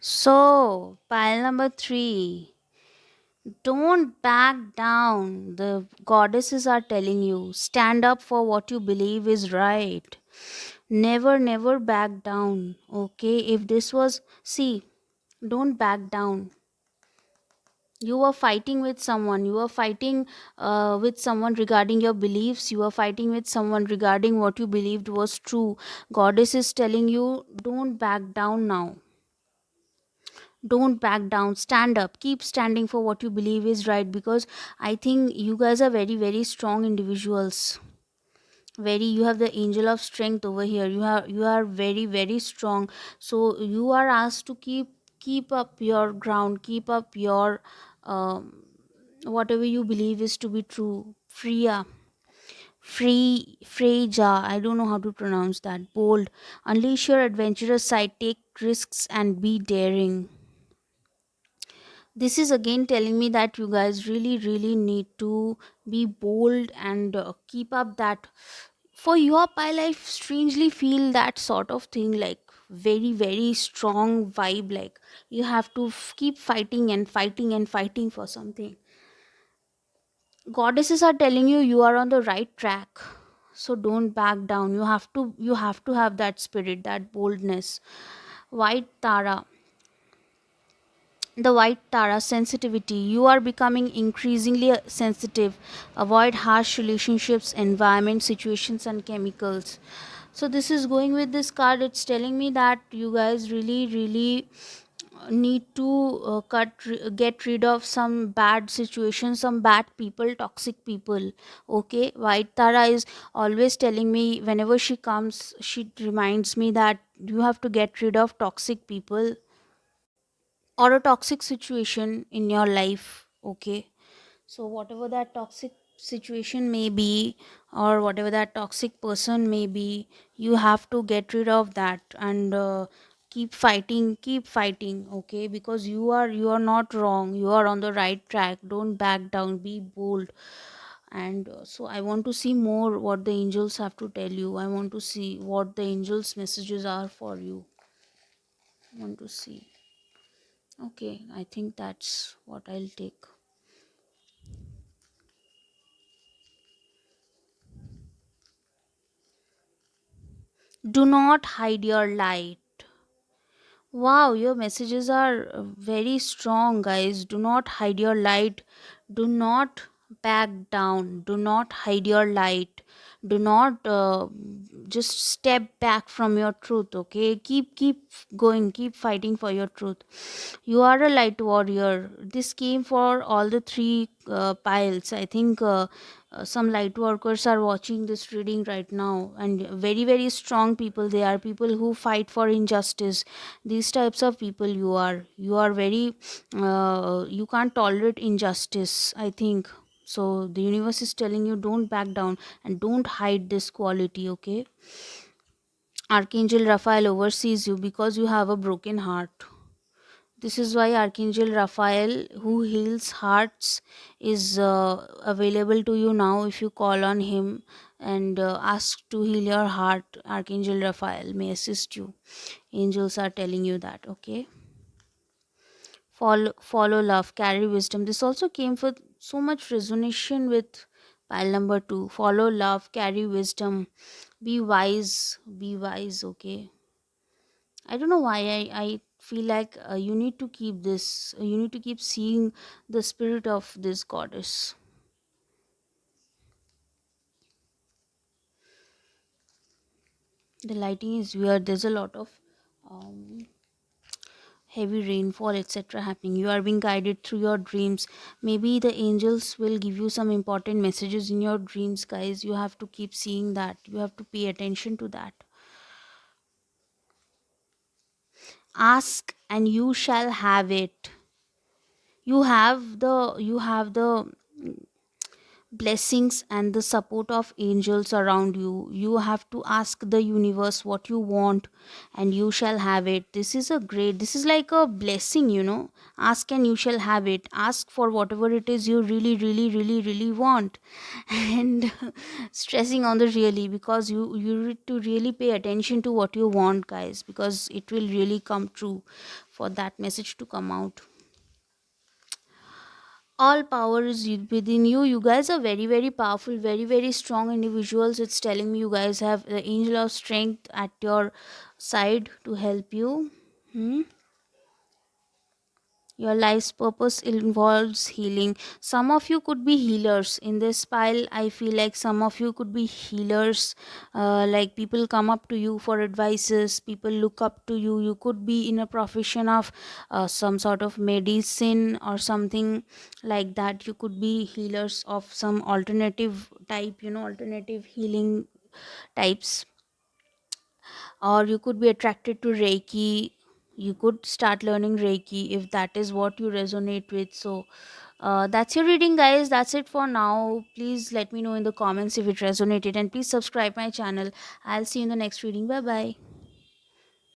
So, pile number three, don't back down. The goddesses are telling you, stand up for what you believe is right. Never back down. Okay, if this was, see, don't back down. You were fighting with someone, you were fighting with someone regarding your beliefs, you were fighting with someone regarding what you believed was true. Goddess is telling you, don't back down now. Don't back down, stand up, keep standing for what you believe is right, because I think you guys are very strong individuals. Very, you have the angel of strength over here. You are very strong. So you are asked to keep up your ground, keep up your um, whatever you believe is to be true. Freja, I don't know how to pronounce that. Bold, unleash your adventurous side, take risks and be daring. This is again telling me that you guys really need to be bold and keep up that. For your pile, I strangely feel that sort of thing, like very strong vibe, like you have to keep fighting and fighting and fighting for something. Goddesses are telling you, you are on the right track, so don't back down. You have to have that spirit, that boldness. White Tara, the white Tara, sensitivity. You are becoming increasingly sensitive. Avoid harsh relationships, environment, situations, and chemicals. So this is going with this card. It's telling me that you guys really need to get rid of some bad situations, some bad people, toxic people. Okay, white Tara is always telling me, whenever she comes, she reminds me that you have to get rid of toxic people or a toxic situation in your life. Okay, so whatever that toxic situation may be, or whatever that toxic person may be, you have to get rid of that and keep fighting. Okay, because you are not wrong, you are on the right track. Don't back down, be bold. And so I want to see more what the angels have to tell you. I want to see what the angels messages are for you. I want to see. Okay, I think that's what I'll take. Do not hide your light. Wow, your messages are very strong, guys. Do not hide your light. Do not back down. Do not hide your light. Do not just step back from your truth. Okay, keep going. Keep fighting for your truth. You are a light warrior. This came for all the three piles. I think some light workers are watching this reading right now, and very strong people. They are people who fight for injustice. These types of people you are very you can't tolerate injustice, I think. So the universe is telling you, don't back down and don't hide this quality. Okay, Archangel Raphael oversees you because you have a broken heart. This is why Archangel Raphael, who heals hearts, is available to you now. If you call on him and ask to heal your heart, Archangel Raphael may assist you. Angels are telling you that. Okay, follow love, carry wisdom. This also came with so much resonation with Pile number 2, follow love, carry wisdom, be wise, be wise. Okay, I don't know why I feel like you need to keep this, you need to keep seeing the spirit of this goddess. The lighting is weird, there's a lot of um, heavy rainfall etc happening. You are being guided through your dreams. Maybe the angels will give you some important messages in your dreams, guys. You have to keep seeing that, you have to pay attention to that. Ask and you shall have it. You have the blessings and the support of angels around you. You have to ask the universe what you want and you shall have it. This is a great, this is like a blessing, you know. Ask and you shall have it. Ask for whatever it is you really really really really want. And stressing on the really, because you need to really pay attention to what you want, guys, because it will really come true for that message to come out. All power is within you. You guys are very very powerful, very very strong individuals. It's telling me you guys have the angel of strength at your side to help you. Hmm? Your life's purpose involves healing. Some of you could be healers in this pile. I feel like some of you could be healers. Like people come up to you for advices, people look up to you. You could be in a profession of some sort of medicine or something like that. You could be healers of some alternative type, you know, alternative healing types. Or you could be attracted to reiki. You could start learning reiki if that is what you resonate with. So that's your reading, guys. That's it for now. Please let me know in the comments if it resonated, and please subscribe my channel. I'll see you in the next reading. Bye bye.